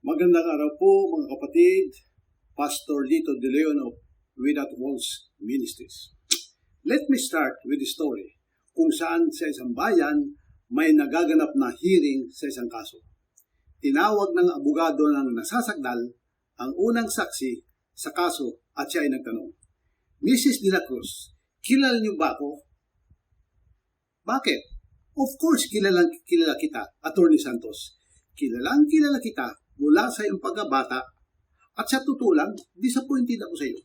Magandang araw po mga kapatid, Pastor Lito De Leon of Without Walls Ministries. Let me start with the story kung saan sa isang bayan may nagaganap na hearing sa isang kaso. Tinawag ng abogado ng nasasakdal ang unang saksi sa kaso at siya ay nagtanong, Mrs. De La Cruz, kilala niyo ba ako? Bakit? Of course, kilala kita, Attorney Santos. Kilala kita mula sa iyong pagkabata at sa totoo lang, disappointed ako sa iyo.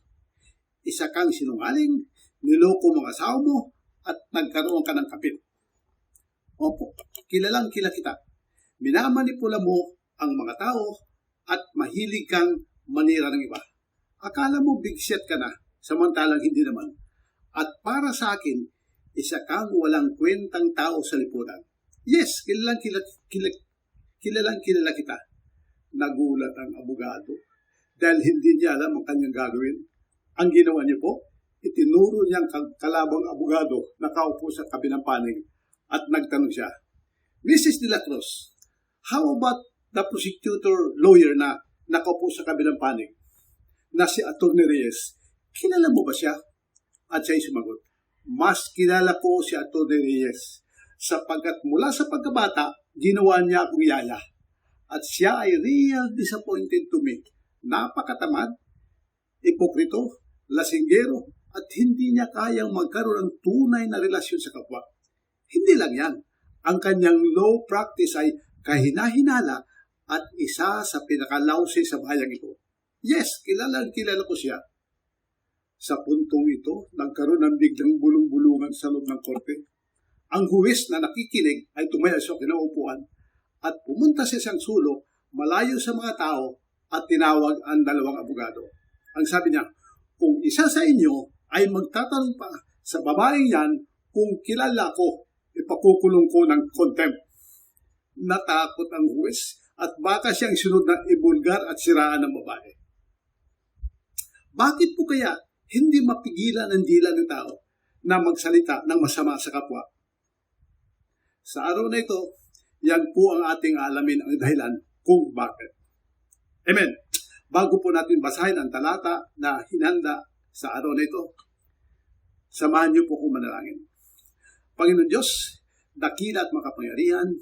Isa kang sinungaling, niloko mo ang asawa mo at nagkaroon ka ng kapit. Opo, kilala kita. Minamanipula mo ang mga tao at mahilig kang manira ng iba. Akala mo big shot ka na, samantalang hindi naman. At para sa akin, isa kang walang kwentang tao sa lipunan. Yes, kilalang kilala kita. Nagulat ang abogado dahil hindi niya alam ang kanyang gagawin. Ang ginawa niya po, itinuro niyang kalabang abogado na kaupo sa kabilang panig at nagtanong siya, Mrs. De La Cruz, how about the prosecutor lawyer na nakaupo sa kabilang panig na si Atty. Reyes? Kilala mo ba siya? At siya'y sumagot, mas kilala ko si Atty. Reyes sapagkat mula sa pagkabata, ginawa niya akong yaya. At siya ay real disappointed to me. Napakatamad, ipokrito, lasinggero, at hindi niya kayang magkaroon ng tunay na relasyon sa kapwa. Hindi lang yan. Ang kanyang law practice ay kahina-hinala at isa sa pinakalawsi sa bayang ito. Yes, kilala ko siya. Sa puntong ito, nagkaroon ng biglang bulong-bulungan sa loob ng korte. Ang huwis na nakikinig ay tumaya sa kinaupuan at pumunta sa isang sulok malayo sa mga tao at tinawag ang dalawang abogado. Ang sabi niya, kung isa sa inyo ay magtatanong pa sa babaeng yan kung kilala ko, ipakukulong ko ng contempt. Natakot ang huwis at baka siyang sunod na ibulgar at siraan ng babae. Bakit po kaya hindi mapigilan ang dila ng tao na magsalita ng masama sa kapwa? Sa araw na ito, yan po ang ating alamin ang dahilan kung bakit. Amen. Bago po natin basahin ang talata na hinanda sa araw na ito, samahan niyo po kong manalangin. Panginoon Diyos, dakila at makapangyarihan,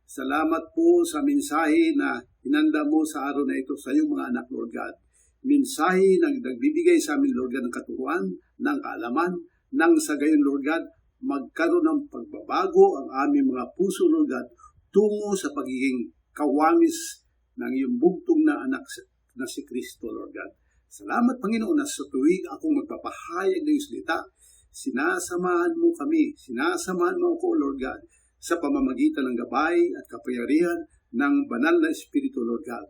salamat po sa mensahe na hinanda mo sa araw na ito sa iyong mga anak, Lord God. Mensahe na nagbibigay sa amin, Lord God, ng katuruan, ng kaalaman, nang sa gayon, Lord God, magkaroon ng pagbabago ang aming mga puso, Lord God, tungo sa pagiging kawangis ng iyong bugtong na anak na si Kristo, Lord God. Salamat, Panginoon, na sa tuwing akong magpapahayag ng salita, sinasamahan mo kami, sinasamahan mo ako, Lord God, sa pamamagitan ng gabay at kapangyarihan ng banal na Espiritu, Lord God.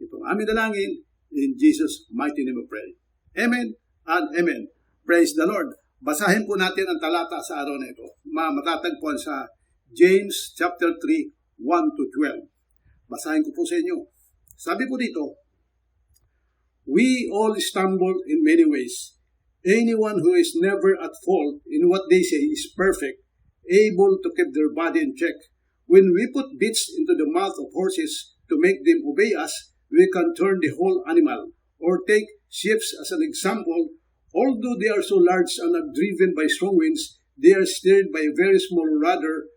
Itong aming dalangin, in Jesus' mighty name we pray. Amen and amen. Praise the Lord. Basahin po natin ang talata sa araw na ito. Matatagpuan sa James chapter 3, 1-12. Basahin ko po sa inyo. Sabi po dito, we all stumble in many ways. Anyone who is never at fault in what they say is perfect, able to keep their body in check. When we put bits into the mouth of horses to make them obey us, we can turn the whole animal. Or take ships as an example. Although they are so large and are driven by strong winds, they are steered by a very small rudder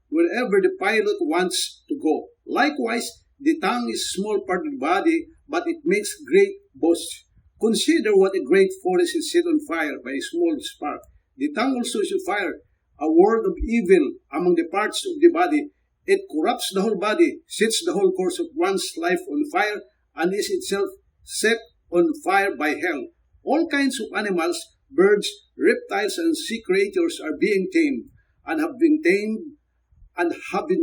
wherever the pilot wants to go. Likewise, the tongue is a small part of the body, but it makes great boast. Consider what a great forest is set on fire by a small spark. The tongue also is a fire, a word of evil among the parts of the body. It corrupts the whole body, sets the whole course of one's life on fire, and is itself set on fire by hell. All kinds of animals, birds, reptiles, and sea creatures are being tamed, and have been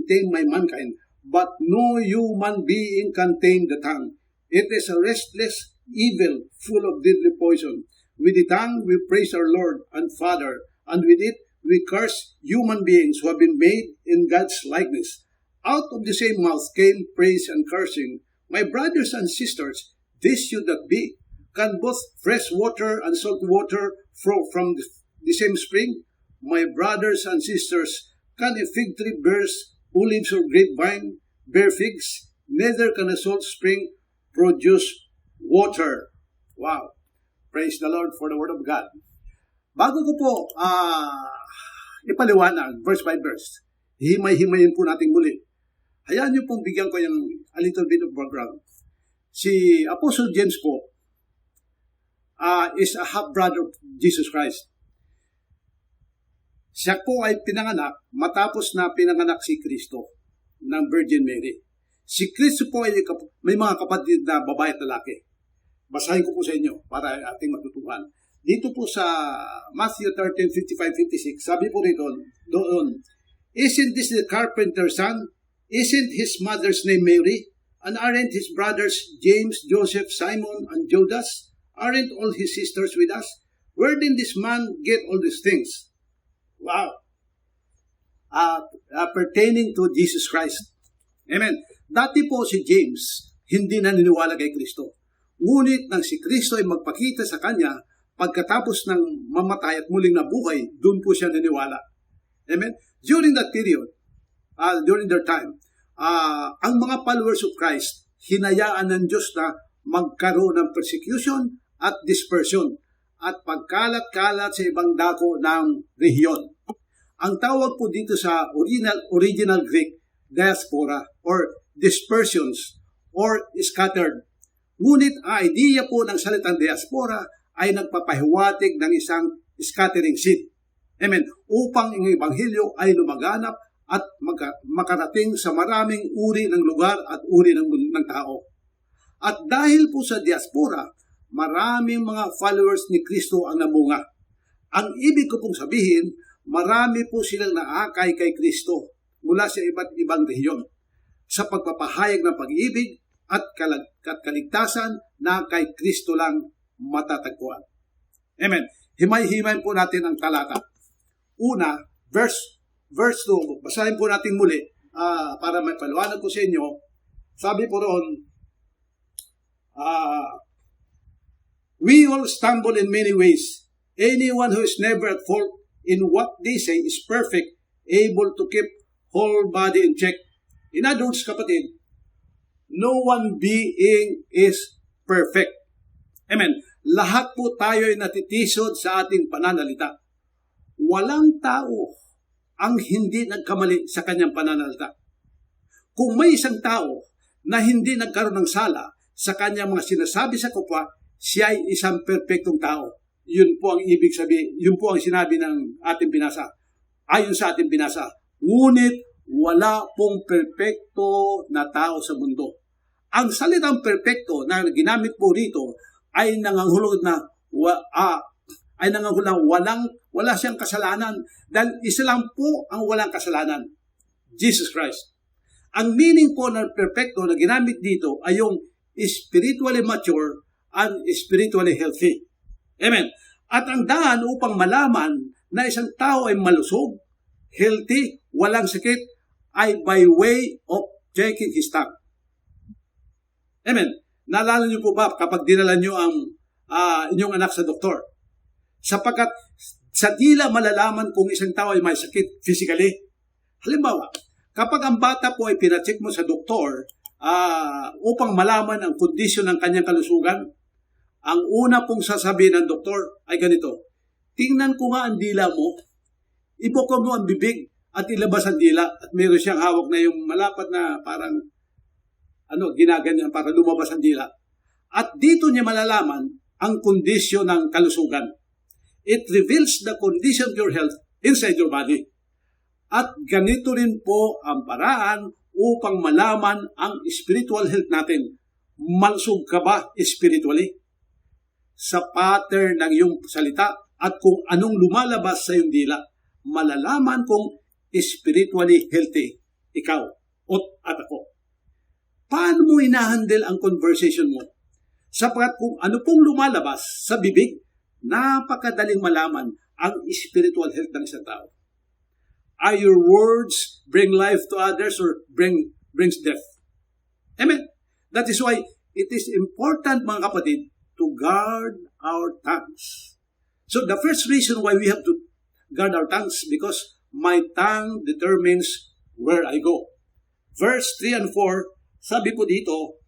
tamed by mankind. But no human being can tame the tongue. It is a restless evil, full of deadly poison. With the tongue we praise our Lord and Father, and with it we curse human beings who have been made in God's likeness. Out of the same mouth came praise and cursing. My brothers and sisters, this should not be. Can both fresh water and salt water flow from the same spring? My brothers and sisters, can a fig tree bear olives or grapevine bear figs? neither can a salt spring produce water. Wow. Praise the Lord for the Word of God. Bago ko po ipaliwanag, verse by verse, himay-himayin po natin muli. Hayaan niyo pong bigyan ko yung a little bit of background. Si Apostle James po is a half-brother of Jesus Christ. Siya po ay pinanganak matapos na pinanganak si Kristo ng Virgin Mary. Si Kristo po ay may mga kapatid na babae at lalaki. Basahin ko po sa inyo para ating matutuhan. Dito po sa Matthew 13:55-56, sabi po rito doon, "Isn't this the carpenter's son? Isn't his mother's name Mary? And aren't his brothers James, Joseph, Simon, and Judas? Aren't all his sisters with us? Where did this man get all these things?" Wow. Pertaining to Jesus Christ. Amen. Dati po si James, hindi naniniwala kay Kristo. Ngunit nang si Kristo ay magpakita sa kanya, pagkatapos ng mamatay at muling nabuhay, doon po siya naniwala. Amen. During that period, during their time, ang mga followers of Christ, hinayaan ng Diyos na magkaroon ng persecution at dispersion at pagkalat-kalat sa ibang dako ng rehiyon. Ang tawag po dito sa original Greek, diaspora or dispersions or scattered. Ngunit ang idea po ng salitang diaspora ay nagpapahiwatig ng isang scattering seed. Amen. Upang ang ebanghelyo ay lumaganap at makarating sa maraming uri ng lugar at uri ng tao. At dahil po sa diaspora, maraming mga followers ni Kristo ang namunga. Ang ibig ko pong sabihin, marami po silang naakay kay Kristo mula sa iba't ibang rehiyon sa pagpapahayag ng pag-ibig at kaligtasan na kay Kristo lang matatagpuan. Amen. Himay-himayin po natin ang talata. Una, verse 2. Basahin po natin muli para may paliwanag ko sa inyo. Sabi po roon, "We all stumble in many ways. Anyone who is never at fault in what they say is perfect, able to keep whole body in check." In other words, kapatid, no one being is perfect. Amen. Lahat po tayo ay natitisod sa ating pananalita. Walang tao ang hindi nagkamali sa kanyang pananalita. Kung may isang tao na hindi nagkaroon ng sala sa kanyang mga sinasabi sa kapwa, siya ay isang perpektong tao. Yun po ang ibig sabihin, yun po ang sinabi ng ating binasa. Ayon sa ating binasa. Ngunit wala pong perpekto na tao sa mundo. Ang salitang perpekto na ginamit po rito ay nangangahulugan na wala siyang kasalanan dahil isa lang po ang walang kasalanan, Jesus Christ. Ang meaning po ng perpekto na ginamit dito ay yung spiritually mature and spiritually healthy. Amen. At ang daan upang malaman na isang tao ay malusog, healthy, walang sakit, ay by way of checking his tongue. Amen. Naalala niyo po ba kapag dinala niyo ang inyong anak sa doktor? Sapagkat sa dila malalaman kung isang tao ay may sakit physically. Halimbawa, kapag ang bata po ay pinacheck mo sa doktor upang malaman ang kondisyon ng kanyang kalusugan, ang una pong sasabihin ng doktor ay ganito, "Tingnan ko nga ang dila mo, ibukod mo ang bibig at ilabas ang dila." At meron siyang hawak na yung malapat na parang ginaganyan para lumabas ang dila. At dito niya malalaman ang kondisyon ng kalusugan. It reveals the condition of your health inside your body. At ganito rin po ang paraan upang malaman ang spiritual health natin. Malusog ka ba spiritually? Sa pattern ng iyong salita at kung anong lumalabas sa iyong dila, malalaman kung spiritually healthy ikaw at ako. Paano mo inahandle ang conversation mo? Sapagkat kung ano pong lumalabas sa bibig, napakadaling malaman ang spiritual health ng isang tao. Are your words bring life to others or brings death? Amen. That is why it is important, mga kapatid, to guard our tongues. So the first reason why we have to guard our tongues, because my tongue determines where I go. Verse 3 and 4 Sabi po dito,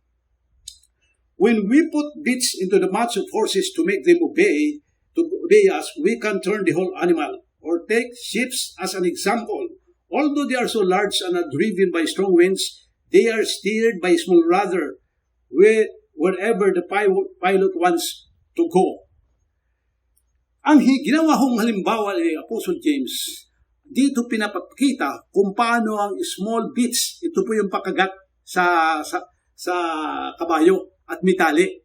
when we put bits into the mouths of horses to make them obey us, we can turn the whole animal. Or take ships as an example. Although they are so large and are driven by strong winds, they are steered by a small rudder wherever the pilot wants to go. Ang ginawa kong halimbawa ni Apostle James, dito pinapakita kung paano ang small bits, ito po yung pakagat sa kabayo at mitali,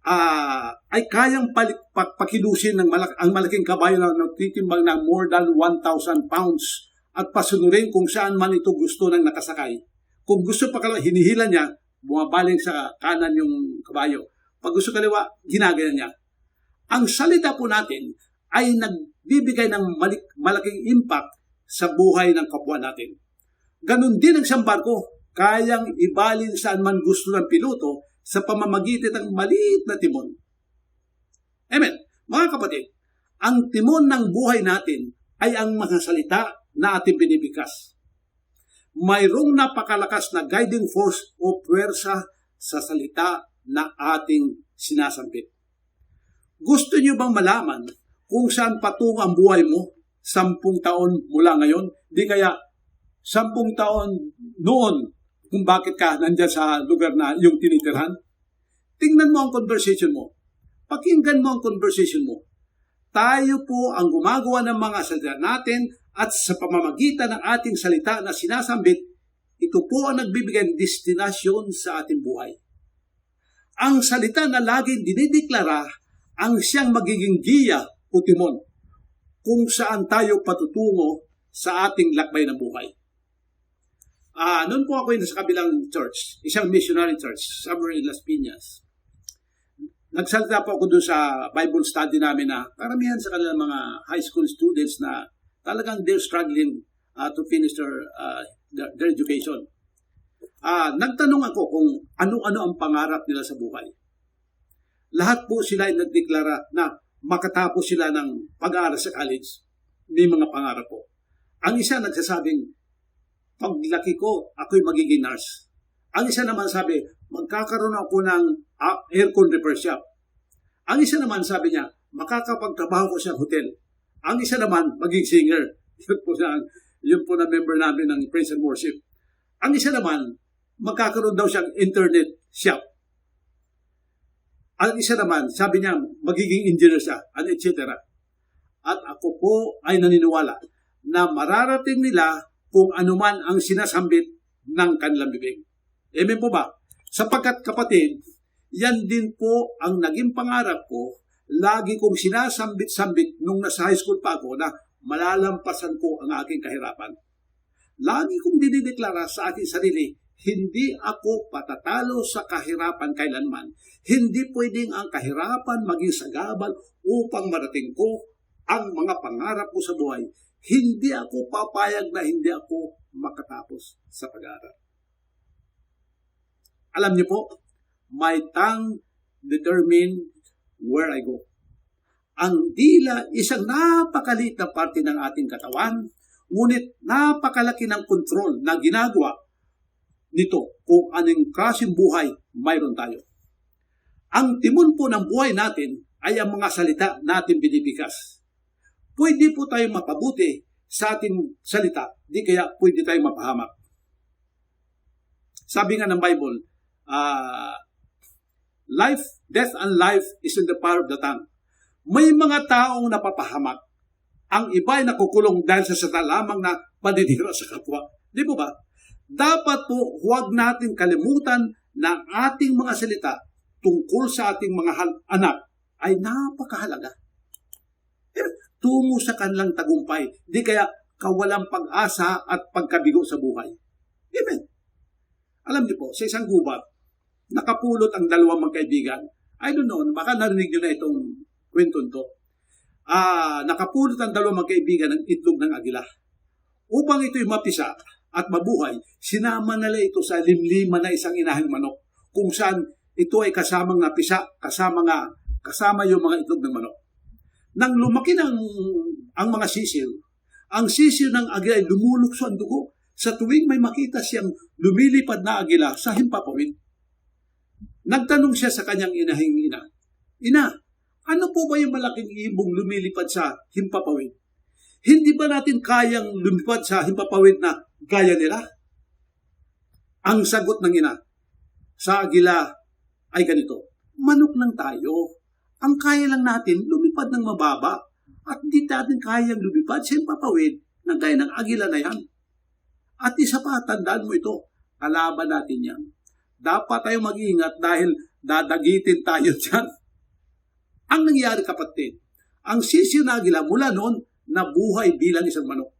ay kayang pakilusin ng ang malaking kabayo na nagtitimbang ng more than 1,000 pounds at pasunurin kung saan man ito gusto ng nakasakay. Kung gusto pa kaliwa, hinihila niya, bumabaling sa kanan yung kabayo. Pag gusto kaliwa, ginagaya niya. Ang salita po natin ay nagbibigay ng malaking impact sa buhay ng kapwa natin. Ganon din ang isang barko, kayang ibalin saan man gusto ng piloto sa pamamagitan ng maliit na timon. Amen. Mga kapatid, ang timon ng buhay natin ay ang mga salita na ating binibigkas. Mayroong napakalakas na guiding force o puwersa sa salita na ating sinasambit. Gusto niyo bang malaman kung saan patungo ang buhay mo 10 taon mula ngayon? Di kaya 10 taon noon kung bakit ka nandyan sa lugar na yung tinitirhan? Tingnan mo ang conversation mo. Pakinggan mo ang conversation mo. Tayo po ang gumagawa ng mga salita natin at sa pamamagitan ng ating salita na sinasambit, ito po ang nagbibigay ng destinasyon sa ating buhay. Ang salita na laging dinideklara ang siyang magiging giya o timon kung saan tayo patutungo sa ating lakbay ng buhay. Noon po ako sa kabilang church, isang missionary church, somewhere in Las Piñas. Nagsalita po ako doon sa Bible study namin na karamihan sa kanilang mga high school students na talagang they're struggling to finish their education. Nagtanong ako kung ano-ano ang pangarap nila sa buhay. Lahat po sila ay nagdeklara na makatapos sila ng pag-aaral sa college. May mga pangarap po. Ang isa nagsasabing, paglaki ko, ako'y magiging nurse. Ang isa naman sabi, magkakaroon ako ng aircon repair shop. Ang isa naman sabi niya, makakapagtrabaho ko sa hotel. Ang isa naman, maging singer. Yun po na member namin ng Praise and Worship. Ang isa naman, magkakaroon daw siyang internet shop. Ang isa naman, sabi niya, magiging engineer siya, and etc. At ako po ay naniniwala na mararating nila kung anuman ang sinasambit ng kanilang bibig. Amen po ba? Sapagkat kapatid, yan din po ang naging pangarap ko. Lagi kong sinasambit-sambit nung nasa high school pa ako na malalampasan ko ang aking kahirapan. Lagi kong dinideklara sa aking sarili, hindi ako patatalo sa kahirapan kailanman. Hindi pwedeng ang kahirapan maging sagabal upang marating ko ang mga pangarap ko sa buhay. Hindi ako papayag na hindi ako makatapos sa pag-aaral. Alam niyo po, my tongue determine where I go. Ang dila, isang napakaliit na parte ng ating katawan, ngunit napakalaki ng kontrol na ginagawa nito kung anong klaseng buhay mayroon tayo. Ang timon po ng buhay natin ay ang mga salita natin binibigkas. Pwede po tayong mapabuti sa ating salita, di kaya pwede tayong mapahamak. Sabi nga ng Bible, death and life is in the power of the tongue. May mga taong napapahamak. Ang iba ay nakukulong dahil sa salita lamang na paninira sa kapwa. Di po ba? Dapat po huwag natin kalimutan na ating mga salita tungkol sa ating mga anak ay napakahalaga. Tungo sa kanilang tagumpay. Di kaya kawalang pag-asa at pagkabigo sa buhay. Amen. Alam niyo po, sa isang gubat, nakapulot ang dalawang magkaibigan. I don't know, baka narinig niyo na itong kwentong to. Nakapulot ang dalawang magkaibigan ng itlog ng agila. Upang ito'y mapisa at mabuhay, sinama nila ito sa limlima na isang inahing manok, kung saan ito ay kasamang napisa, kasama yung mga itlog ng manok. Nang lumaki ang mga sisil, ang sisil ng agila ay lumulukso ang dugo. sa tuwing may makita siyang lumilipad na agila sa himpapawid. Nagtanong siya sa kanyang inahing ina, "Ina, ano po ba yung malaking ibong lumilipad sa himpapawid? Hindi ba natin kayang lumipad sa himpapawid na gaya nila?" Ang sagot ng ina, "Sa agila ay ganito, manok lang tayo. Ang kaya lang natin lumipad ng mababa at hindi natin kayang lumipad sa himpapawid na gaya ng agila na yan. At isa pa, tandaan mo ito, kalaban natin yan. Dapat tayo mag-iingat dahil dadagitin tayo dyan." Ang nangyari, kapatid, ang sisiw na agila mula noon nabuhay bilang isang manok.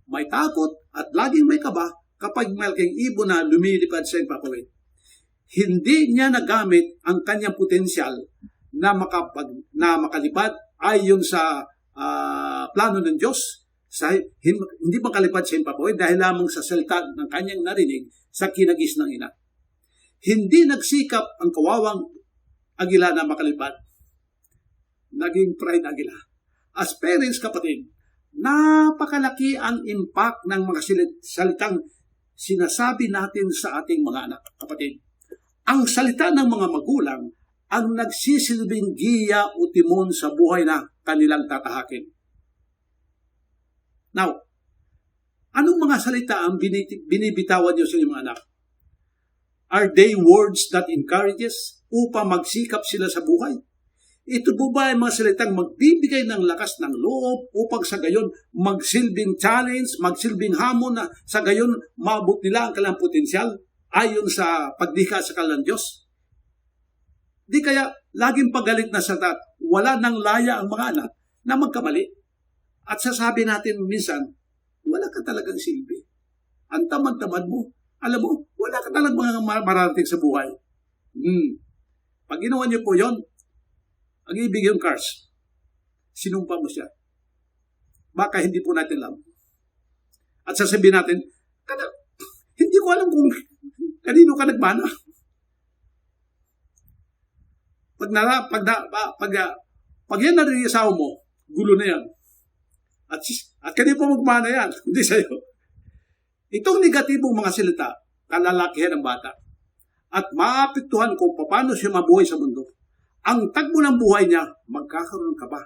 May takot at laging may kaba kapag malaking ibon na lumilipad sa himpapawid. Hindi niya nagamit ang kanyang potensyal na makalipad ayon sa plano ng Diyos. Hindi makalipad sa himpapawid dahil lamang sa salita ng kanyang narinig sa kinagis ng ina. Hindi nagsikap ang kawawang agila na makalipad. Naging pride agila. As parents, kapatid, napakalaki ang impact ng mga salitang sinasabi natin sa ating mga anak, kapatid. Ang salita ng mga magulang ang nagsisilbing giya o timon sa buhay na kanilang tatahakin. Now, anong mga salita ang binibitawan niyo sa inyong mga anak? Are they words that encourages upang magsikap sila sa buhay? Ito po ba ay mga salitang magbibigay ng lakas ng loob upang sa gayon magsilbing challenge, magsilbing hamon na sa gayon maabot nila ang kanilang potensyal ayon sa pagdika sa kanilang Diyos? Di kaya laging pagalit na salita, wala nang laya ang mga anak na magkamali. At sasabi natin minsan, wala ka talagang silbi. Ang tamad-tamad mo. Alam mo, wala ka talagang mga mararating sa buhay. Pag ginawa niyo po yon, ang ibig yung cars, sinumpa mo siya. Baka hindi po natin alam. At sasabihin natin, hindi ko alam kung kanino ka nagmana. Pag yan narinig asawa mo, gulo na yan. At kanino pa magmana yan, hindi sa'yo. Itong negatibong mga salita, kalalakihan ng bata. At maapektuhan kung paano siya mabuhay sa mundo. Ang tagbo ng buhay niya, magkakaroon ng kaba.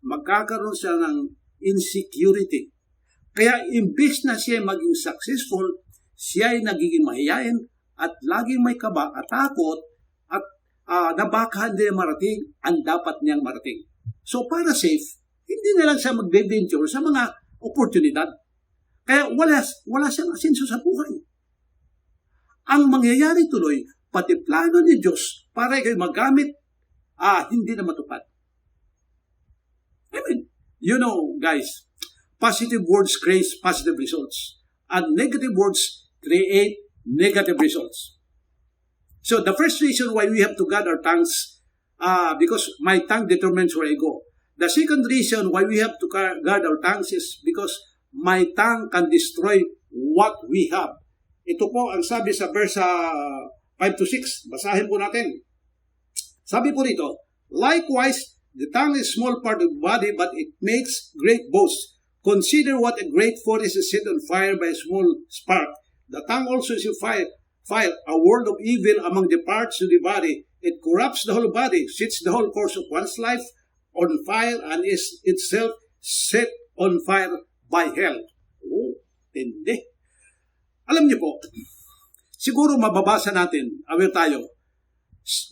Magkakaroon siya ng insecurity. Kaya imbis na siya maging successful, siya ay nagiging mahiyain at laging may kaba at takot at na baka hindi marating ang dapat niyang marating. So para safe, hindi na lang siya magbe-venture sa mga oportunidad. Kaya wala siyang asenso sa buhay. Ang mangyayari tuloy, pati plano ni Diyos para kayo magamit, hindi na matupad. I mean, you know, guys, positive words create positive results. And negative words create negative results. So the first reason why we have to guard our tongues, because my tongue determines where I go. The second reason why we have to guard our tongues is because my tongue can destroy what we have. Ito po ang sabi sa verse 5-6. Basahin po natin. Sabi po rito, likewise, the tongue is small part of the body, but it makes great boast. Consider what a great forest is set on fire by a small spark. The tongue also is a fire, a world of evil among the parts of the body. It corrupts the whole body, sets the whole course of one's life on fire, and is itself set on fire by hell. Oh, hindi. Alam niyo po, siguro mababasa natin, aware tayo,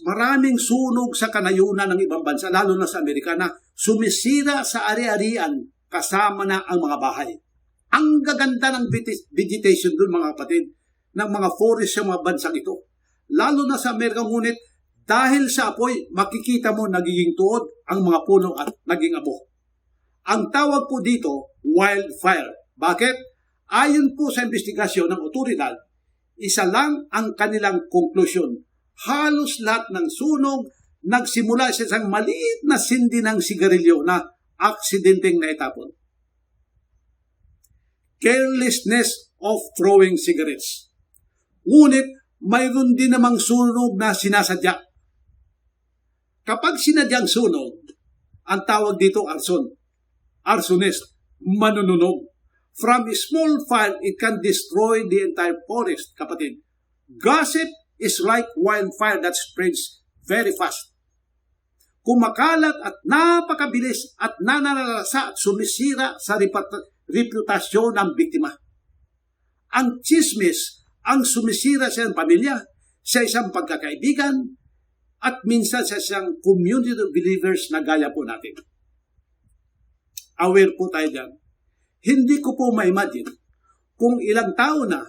maraming sunog sa kanayunan ng ibang bansa, lalo na sa Amerika, na sumisira sa ari-arian kasama na ang mga bahay. Ang gaganda ng vegetation doon, mga kapatid, ng mga forest sa mga bansang ito. Lalo na sa Amerika, ngunit dahil sa apoy, makikita mo nagiging tuod ang mga puno at naging abo. Ang tawag po dito, wildfire. Bakit? Ayon po sa investigasyon ng otoridad, isa lang ang kanilang konklusyon. Halos lahat ng sunog nagsimula sa isang maliit na sindi ng sigarilyo na aksidenteng naitapon. Carelessness of throwing cigarettes. Ngunit mayroon din namang sunog na sinasadya. Kapag sinadyang sunog, ang tawag dito arson. Arsonist, manununog. From a small fire, it can destroy the entire forest, kapatid. Gossip is like wildfire that spreads very fast. Kumakalat at napakabilis at nananalasa at sumisira sa reputasyon ng biktima. Ang chismis ang sumisira sa isang pamilya, sa isang pagkakaibigan, at minsan sa isang community of believers na gaya po natin. Aware po tayo dyan. Hindi ko po ma-imagine kung ilang tao na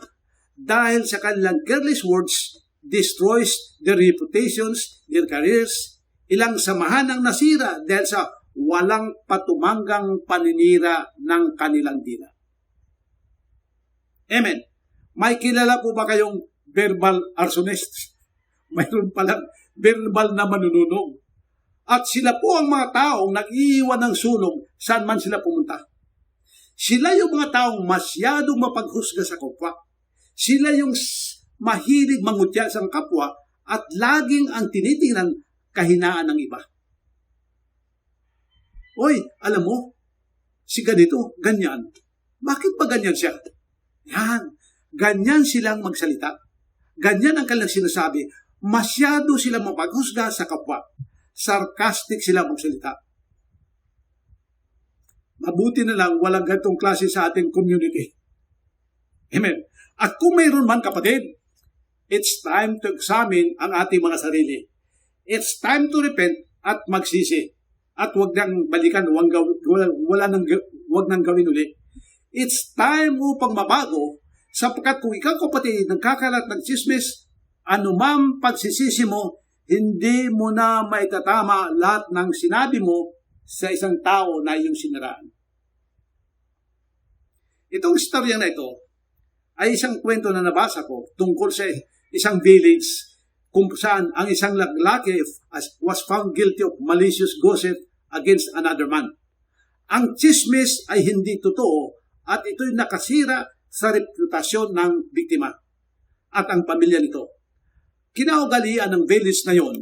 dahil sa kanilang careless words destroys their reputations, their careers, ilang samahan ang nasira dahil sa walang patumanggang paninira ng kanilang dila. Amen. May kilala po ba kayong verbal arsonist? Mayroon palang verbal na manununog. At sila po ang mga taong nag-iiwan ng sunog saan man sila pumunta. Sila yung mga taong masyadong mapaghusga sa kapwa. Sila yung mahilig mangutya sa kapwa at laging ang tinitingnan kahinaan ng iba. Oy, alam mo, si ganito, ganyan. Bakit ba ganyan siya? Yan, ganyan silang magsalita. Ganyan ang kanilang sinasabi. Masyado silang mapaghusga sa kapwa. Sarcastic sila magsalita. Mabuti na lang walang ganitong klase sa ating community. Amen. At kung mayroon man, kapatid, it's time to examine ang ating mga sarili. It's time to repent at magsisi. At huwag nang balikan, huwag nang gawin ulit. It's time upang mabago, sapagkat kung ikaw, kapatid, nagkakalat ng chismis, anumang pagsisisi mo, hindi mo na maitatama lahat ng sinabi mo sa isang tao na iyong siniraan. Itong istorya na ito ay isang kwento na nabasa ko tungkol sa isang village kung saan ang isang lalaki was found guilty of malicious gossip against another man. Ang chismis ay hindi totoo at ito'y nakasira sa reputasyon ng biktima at ang pamilya nito. Kinaugalian ng village na yon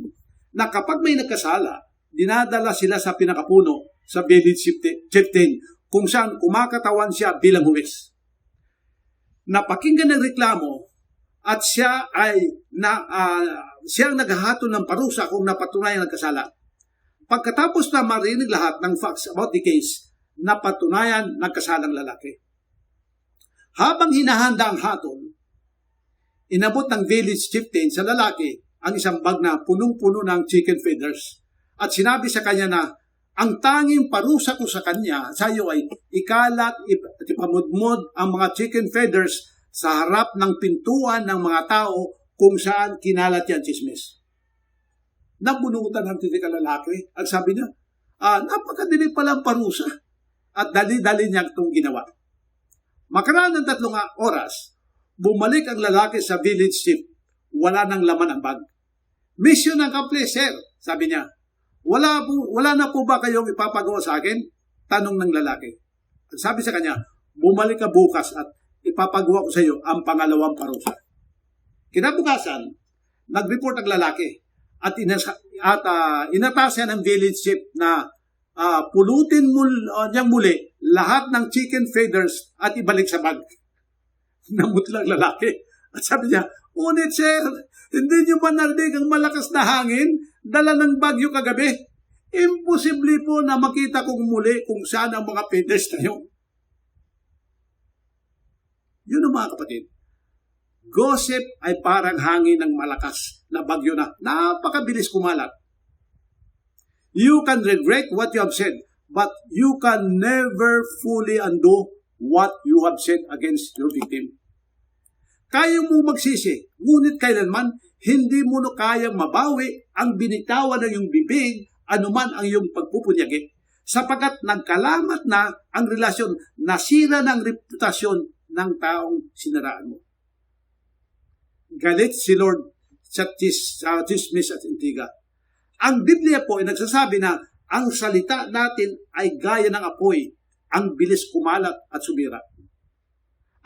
na kapag may nagkasala, dinadala sila sa pinakapuno sa village chieftain kung saan kumakatawan siya bilang huwes. Napakinggan ng reklamo at siya ang naghahatol ng parusa kung napatunayan nagkasala. Pagkatapos na marinig lahat ng facts about the case, napatunayan nagkasalang lalaki. Habang hinahanda ang hatol, inabot ng village chieftain sa lalaki ang isang bag na punong-puno ng chicken feathers. At sinabi sa kanya na, ang tanging parusa ko sa kanya, sa iyo ay ikalat at ipamudmod ang mga chicken feathers sa harap ng pintuan ng mga tao kung saan kinalat yan chismis. Nabunutan ng titikal lalaki at sabi niya, napakadilig palang parusa at dali-dali niya itong ginawa. Makaraan ng 3 oras, bumalik ang lalaki sa village chief. Wala nang laman ang bag. Mission accomplished, sir, sabi niya. Wala na po ba kayong ipapagawa sa akin? Tanong ng lalaki. Sabi sa kanya, bumalik ka bukas at ipapagawa ko sa iyo ang pangalawang parusa. Kinabukasan, nag-report ang lalaki at inatasan ng village chief na pulutin niyang muli lahat ng chicken feathers at ibalik sa bag. Namutlang lalaki. At sabi niya, ngunit sir, hindi niyo ba narinig ang malakas na hangin? Dala ng bagyo kagabi. Imposible po na makita kong muli kung saan ang mga feathers na yun. Yun ang mga kapatid. Gossip ay parang hangin ng malakas na bagyo na napakabilis kumalat. You can regret what you have said, but you can never fully undo what you have said against your victim. Kaya mo magsisi, ngunit kailanman hindi mo na kayang mabawi ang binitawan ng iyong bibig anuman ang iyong pagpupunyagi. Sapagkat nagkalamat na ang relasyon, nasira ng reputasyon ng taong siniraan mo. Galit si Lord sa chismis at intriga. Ang Biblia po ay nagsasabi na ang salita natin ay gaya ng apoy, ang bilis kumalat at sumira.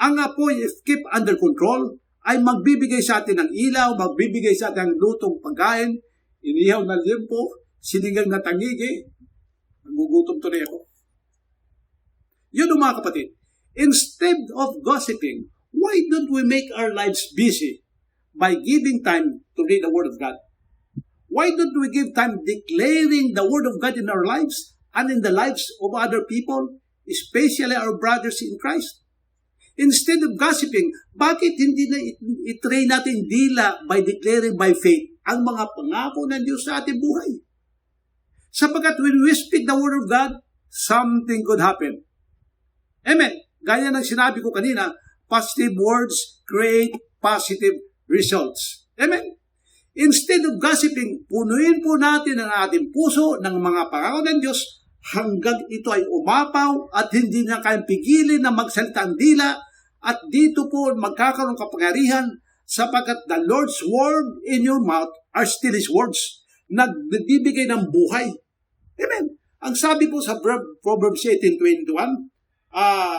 Ang apoy, if keep under control, ay magbibigay sa atin ng ilaw, magbibigay sa atin ng lutong pagkain, inihaw na limpo, sinigang na tangigi, nagugutom tuloy ako. Yun mga kapatid, Instead of gossiping, why don't we make our lives busy by giving time to read the Word of God? Why don't we give time declaring the Word of God in our lives and in the lives of other people, especially our brothers in Christ? Instead of gossiping, bakit hindi na i-train natin dila by declaring by faith ang mga pangako ng Diyos sa ating buhay? Sapagkat when we speak the Word of God, something could happen. Amen. Gaya ng sinabi ko kanina, positive words create positive results. Amen. Instead of gossiping, punuin po natin ang ating puso ng mga pangako ng Diyos hanggang ito ay umapaw at hindi na kayang pigilin na magsalita ang dila at dito po magkakaroon kapangyarihan sapagkat the Lord's word in your mouth are still His words. Nagbibigay ng buhay. Amen. Ang sabi po sa Proverbs 18:21,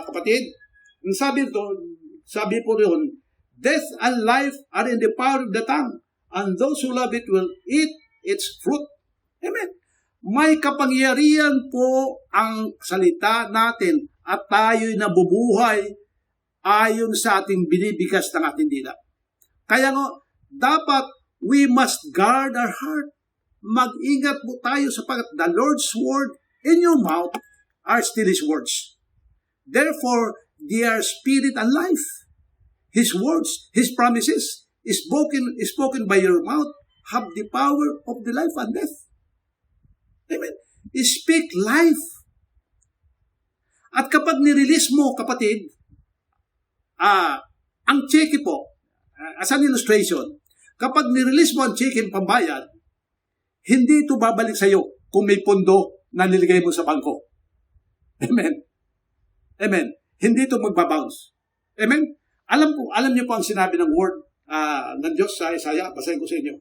kapatid, ang sabi po rin, death and life are in the power of the tongue, and those who love it will eat its fruit. Amen. May kapangyarihan po ang salita natin at tayo'y nabubuhay ayon sa ating binibigas ng ating dila. Kaya nga, dapat we must guard our heart. Mag-ingat po tayo sapagkat the Lord's word in your mouth are still His words. Therefore, they are spirit and life. His words, His promises, is spoken by your mouth, have the power of the life and death. Amen. Speak life. At kapag nirelease mo, kapatid, ang cheque po, as an illustration, kapag nirelease mo ang cheque pambayad, hindi ito babalik sa iyo kung may pondo na niligay mo sa bangko. Amen. Amen. Hindi ito magbabounce. Amen. Alam niyo po ang sinabi ng word ng Diyos sa Isaiah. Basahin ko sa inyo.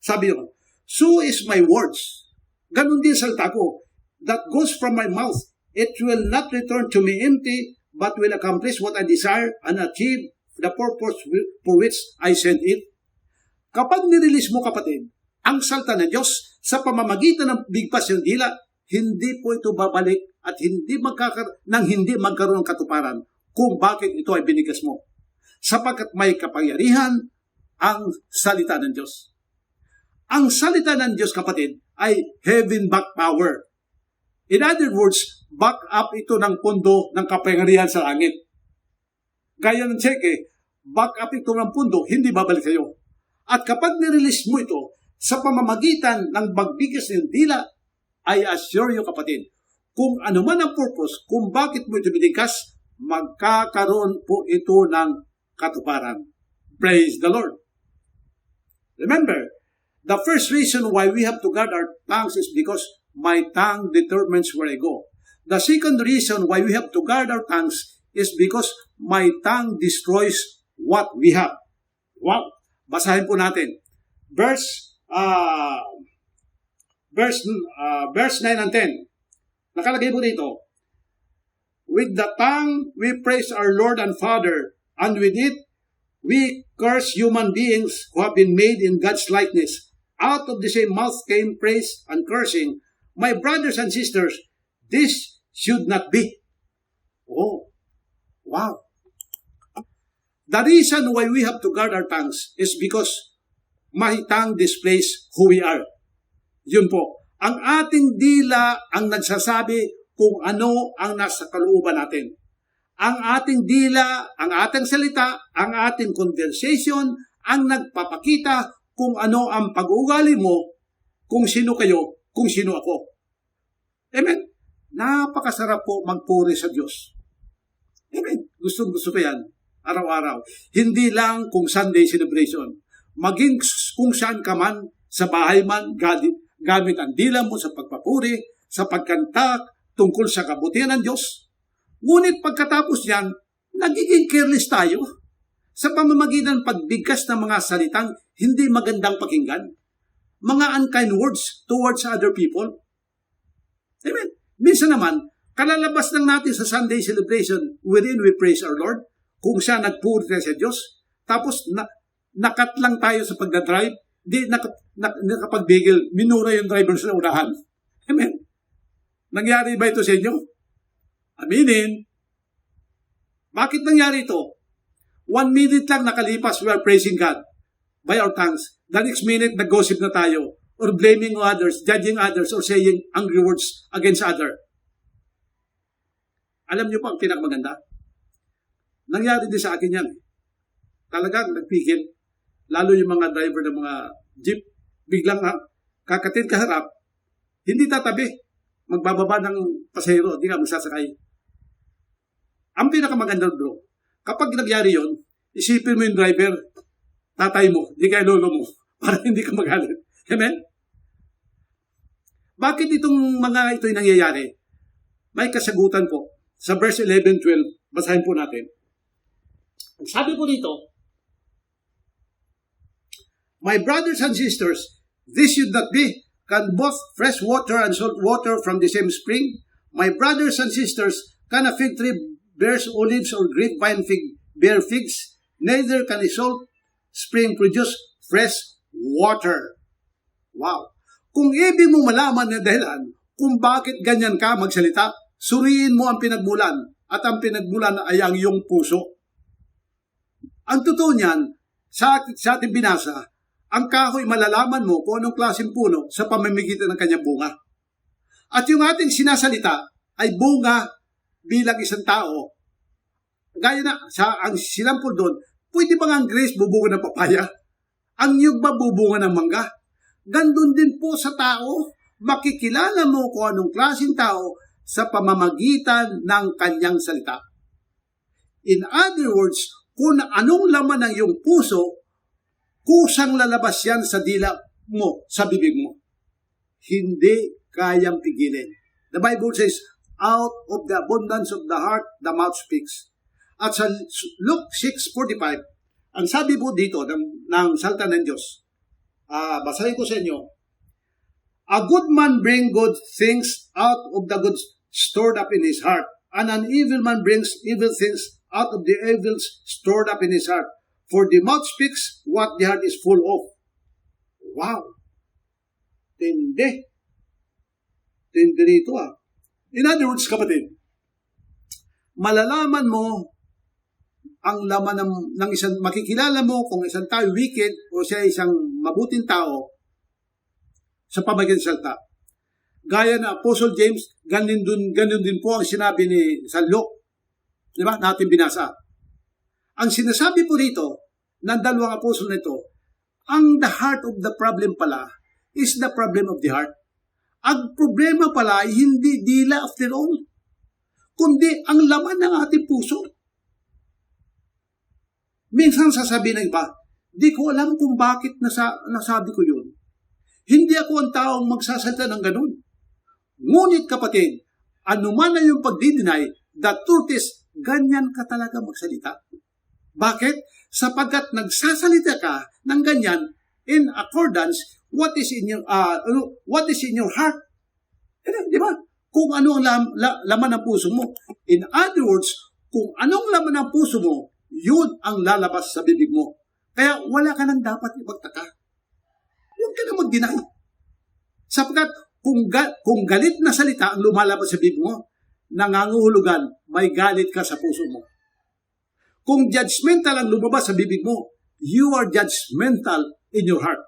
Sabi niyo, so is my words. Ganon din salita ko, that goes from my mouth. It will not return to me empty, but will accomplish what I desire and achieve the purpose for which I sent it. Kapag nirelease mo, kapatid, ang salita ng Diyos sa pamamagitan ng bigpas ng dila, hindi po ito babalik at hindi magkaroon ng katuparan kung bakit ito ay binigas mo. Sapagkat may kapangyarihan ang salita ng Diyos. Ang salita ng Diyos, kapatid, ay heaven back power. In other words, back up ito ng pundo ng kapangyarihan sa langit. Gaya ng cheque, back up ito ng pundo, hindi babalik sa iyo. At kapag nirelease mo ito sa pamamagitan ng bagbigas ng dila, I assure you, kapatid, kung ano man ang purpose, kung bakit mo ito binigas, magkakaroon po ito ng katuparan. Praise the Lord. Remember, the first reason why we have to guard our tongues is because my tongue determines where I go. The second reason why we have to guard our tongues is because my tongue destroys what we have. Wow! Basahin po natin. Verse 9 and 10. Nakalagay po dito, with the tongue we praise our Lord and Father, and with it we curse human beings who have been made in God's likeness. Out of the same mouth came praise and cursing. My brothers and sisters, this should not be. Oh, wow. The reason why we have to guard our tongues is because my tongue displays who we are. Yun po. Ang ating dila ang nagsasabi kung ano ang nasa kalooban natin. Ang ating dila, ang ating salita, ang ating conversation, ang nagpapakita kung ano ang pag-uugali mo, kung sino kayo, kung sino ako. Amen? Napakasarap po magpuri sa Diyos. Amen? Gusto ko yan. Araw-araw. Hindi lang kung Sunday celebration. Maging kung saan ka man, sa bahay man, gamit ang dila mo sa pagpapuri, sa pagkanta, tungkol sa kabutihan ng Diyos. Ngunit pagkatapos yan, nagiging careless tayo sa pamamagitan ng pagbigkas ng mga salitang hindi magandang pakinggan. Mga unkind words towards other people. Amen. Minsan naman, kalalabas lang natin sa Sunday celebration wherein we praise our Lord, kung siya nagpuri tayo sa Diyos, tapos nakat lang tayo sa pagdadrive, di nakapagbigil, minura yung driver sa unahan. Amen. Nangyari ba ito sa inyo? Aminin. Bakit nangyari ito? 1 minute lang nakalipas, we are praising God by our tongues. The next minute, nag-gossip na tayo, or blaming others, judging others, or saying angry words against others. Alam niyo pa ang pinakamaganda? Nangyari din sa akin yan. Talagang nagpigil. Lalo yung mga driver ng mga jeep, biglang kakatin kaharap, hindi tatabi. Magbababa ng pasahero, hindi ka magsasakay. Ang pinakamaganda bro, kapag nagyari yon, isipin mo yung driver, tatay mo, hindi kaya lolo mo, para hindi ka magalit. Amen? Bakit itong mga ito'y nangyayari? May kasagutan po. Sa verse 11-12, basahin po natin. Sabi po dito, my brothers and sisters, this should not be. Can both fresh water and salt water from the same spring? My brothers and sisters, can a fig tree bear olives or grapevine fig bear figs? Neither can a salt spring produce fresh water. Wow! Kung ibig mong malaman na dahilan kung bakit ganyan ka magsalita, suriin mo ang pinagmulan, at ang pinagmulan ay ang iyong puso. Ang totoo niyan, sa ating binasa, ang kahoy malalaman mo kung anong klaseng puno sa pamamagitan ng kanyang bunga. At yung ating sinasalita ay bunga bilang isang tao. Gaya na, ang sinampol doon, pwede bang ang grace bubunga ng papaya? Ang nyug ba bubunga ng mangga? Gandun din po sa tao, makikilala mo kung anong klaseng tao sa pamamagitan ng kanyang salita. In other words, kung anong laman ng iyong puso, kusang lalabas yan sa dila mo, sa bibig mo. Hindi kayang pigilin. The Bible says, out of the abundance of the heart, the mouth speaks. At sa Luke 6:45, ang sabi po dito ng salita ng Diyos, basahin ko sa inyo, a good man bring good things out of the good stored up in his heart, and an evil man brings evil things out of the evils stored up in his heart. For the mouth speaks what the heart is full of. Wow! Tindi. Tindi rito In other words, kapatid, malalaman mo ang laman ng isang, makikilala mo kung isang tao wicked o siya isang mabuting tao sa pamamagitan ng salita. Gaya na Apostle James, ganun din po ang sinabi ni San Luke. Di ba? Natin binasa. Ang sinasabi po rito ng dalawang apostol nito, ang the heart of the problem pala is the problem of the heart. Ang problema pala ay hindi dila after all, kundi ang laman ng ating puso. Minsan sasabihin ng iba, di ko alam kung bakit nasabi ko yun. Hindi ako ang taong magsasalita ng ganun. Ngunit kapatid, anuman na yung pagdidinay, the truth is, ganyan ka talaga magsalita. Bakit? Sapagkat nagsasalita ka ng ganyan in accordance what is in your heart. Di ba? Kung ano ang laman ng puso mo. In other words, kung anong laman ng puso mo, yun ang lalabas sa bibig mo. Kaya wala ka nang dapat ipagtaka. Huwag ka na mag-deny. Sapagkat kung galit na salita ang lumalabas sa bibig mo, nangangahulugan, may galit ka sa puso mo. Kung judgmental ang lumabas sa bibig mo, you are judgmental in your heart.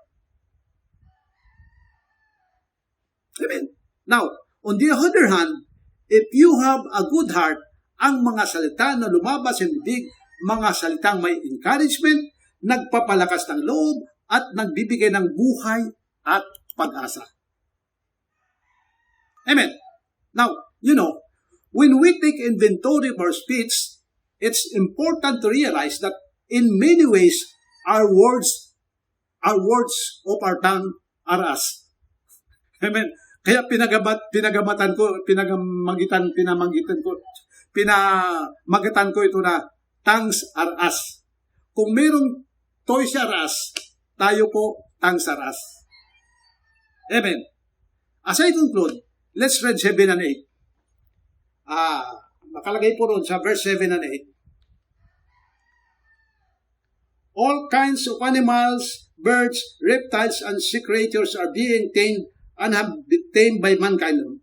Amen. Now, on the other hand, if you have a good heart, ang mga salita na lumabas sa bibig, mga salitang may encouragement, nagpapalakas ng loob, at nagbibigay ng buhay at pag-asa. Amen. Now, when we take inventory of our speech, it's important to realize that in many ways, our words of our tongue are us. Amen. Kaya pinamagitan ko ito na tongues are us. Kung mayroong toys are us, tayo po tongues are us. Amen. As I conclude, let's read 7 and 8. Nakalagay po ron sa verse 7 and 8. All kinds of animals, birds, reptiles, and sea creatures are being tamed and have been tamed by mankind.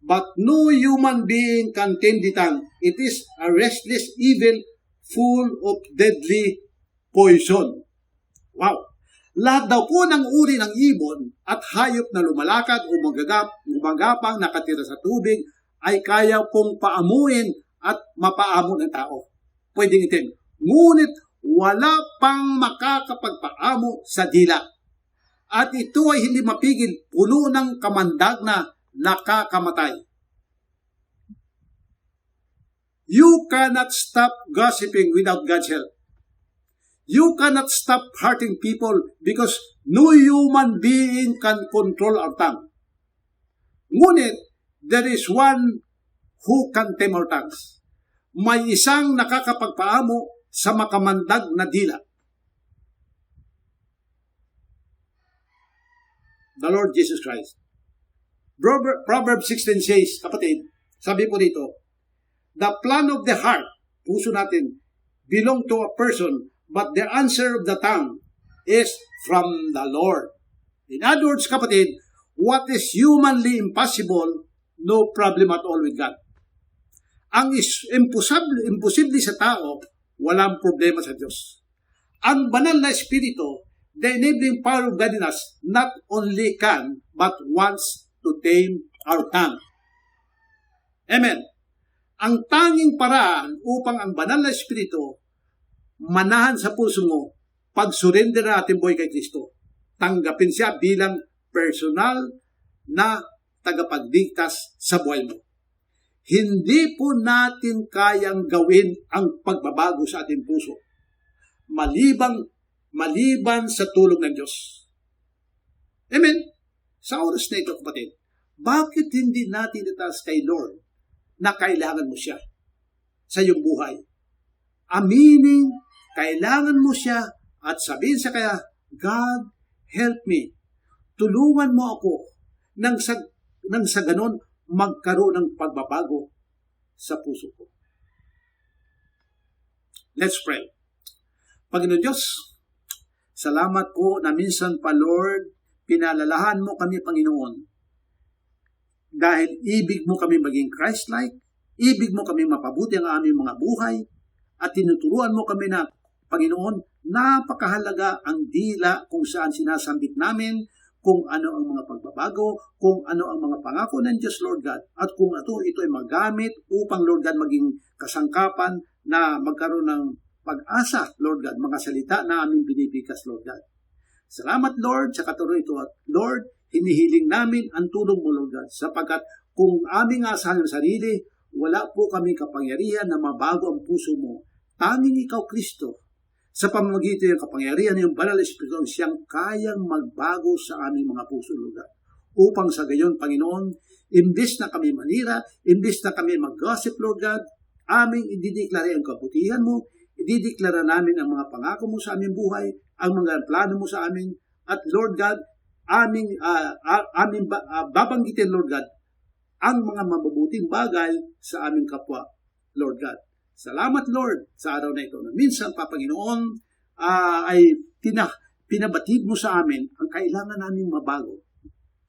but no human being can tame the tongue. It is a restless evil full of deadly poison. Wow! Lahat daw po ng uri ng ibon at hayop na lumalakad o gumagapang nakatira sa tubig ay kaya pong paamuin at mapaamo ng tao. Pwedeng itim. Ngunit wala pang makakapagpaamo sa dila. At ito ay hindi mapigil, puno ng kamandag na nakakamatay. You cannot stop gossiping without God's help. You cannot stop hurting people because no human being can control our tongue. Ngunit, there is one who can tame our tongues. May isang nakakapagpaamo sa makamandag na dila. The Lord Jesus Christ. Proverbs 16 says, kapatid, sabi po dito, the plan of the heart, puso natin, belong to a person, but the answer of the tongue is from the Lord. In other words, kapatid, what is humanly impossible, no problem at all with God. Ang imposible sa tao, walang problema sa Diyos. Ang banal na Espiritu, the enabling power of God in us, not only can, but wants to tame our tongue. Amen. Ang tanging paraan upang ang banal na Espiritu manahan sa puso mo, pag-surrender na ating buhay kay Kristo. Tanggapin siya bilang personal na tagapagligtas sa buhay mo. Hindi po natin kayang gawin ang pagbabago sa ating puso. Maliban sa tulong ng Diyos. Amen? Sa oras na ito, kapatid, bakit hindi natin itaas kay Lord na kailangan mo siya sa iyong buhay? Aminin, kailangan mo siya at sabihin sa kaya, God, help me. Tulungan mo ako nang sa ganon magkaroon ng pagbabago sa puso ko. Let's pray. Panginoon Diyos, salamat po na minsan pa, Lord, pinalalahan mo kami, Panginoon. Dahil ibig mo kami maging Christ-like, ibig mo kami mapabuti ang aming mga buhay, at tinuturuan mo kami na, Panginoon, napakahalaga ang dila kung saan sinasambit namin, kung ano ang mga pagbabago, kung ano ang mga pangako ng Diyos, Lord God, at kung ito ay magamit upang, Lord God, maging kasangkapan na magkaroon ng pag-asa, Lord God, mga salita na aming binibigkas, Lord God. Salamat, Lord, sa katuroy ito. At Lord, hinihiling namin ang tulong mo, Lord God, sapagkat kung aming asahan ng sarili, wala po kami kapangyarihan na mabago ang puso mo. Tanging ikaw, Kristo, sa pamamagitan ng kapangyarihan ng Banal na Espiritu, siyang kayang magbago sa aming mga puso, Lord God. Upang sa gayon, Panginoon, imbes na kami manira, imbes na kami mag-gossip, Lord God, aming idideklara ang kabutihan mo, idideklara namin ang mga pangako mo sa aming buhay, ang mga plano mo sa amin, at Lord God, aming babanggitin, Lord God, ang mga mabubuting bagay sa aming kapwa, Lord God. Salamat, Lord, sa araw na ito. Minsan, Panginoon, ay pinabatid mo sa amin ang kailangan naming mabago.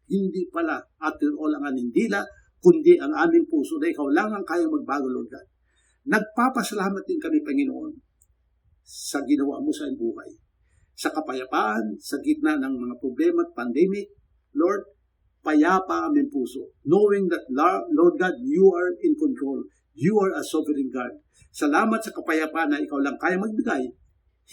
Hindi pala after all ang aming dila, kundi ang aming puso na ikaw lang ang kayang magbago, Lord God. Nagpapasalamat din kami, Panginoon, sa ginawa mo sa buhay. Sa kapayapaan, sa gitna ng mga problema at pandemic, Lord, payapa aming puso. Knowing that, Lord God, you are in control. You are a sovereign God. Salamat sa kapayapaan na ikaw lang kayang magbigay.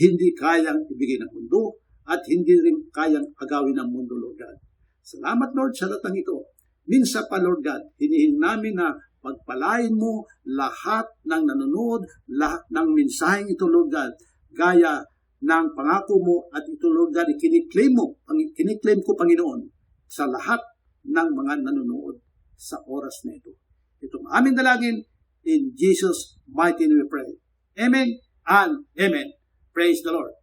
Hindi kayang ibigay ng mundo at hindi rin kayang agawin ng mundo, Lord God. Salamat, Lord, sa latang ito. Minsan pa, Lord God, hinihiling namin na pagpalain mo lahat ng nanonood, lahat ng mensaheng ito, Lord God, gaya ng pangako mo at ito, Lord God, kiniklaim ko, Panginoon, sa lahat ng mga nanonood sa oras na ito. Itong aming dalangin, in Jesus' mighty name we pray. Amen and amen. Praise the Lord.